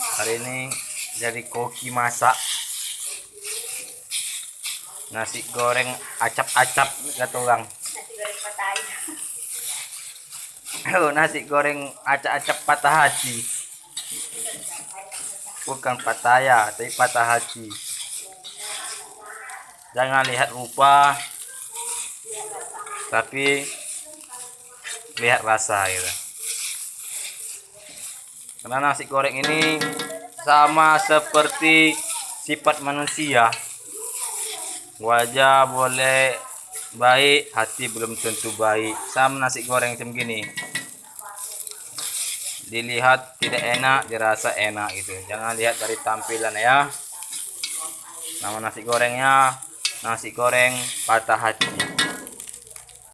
Hari ini jadi koki masak nasi goreng acap-acap kata orang. Nasi goreng acap-acap patah hati. Bukan pataya, tapi patah hati. Jangan lihat rupa, tapi lihat rasa gitu. Karena nasi goreng ini sama seperti sifat manusia. Wajah boleh baik, hati belum tentu baik. Sama nasi goreng macam gini. Dilihat tidak enak, dirasa enak gitu. Jangan lihat dari tampilan ya. Nama nasi gorengnya nasi goreng patah hati.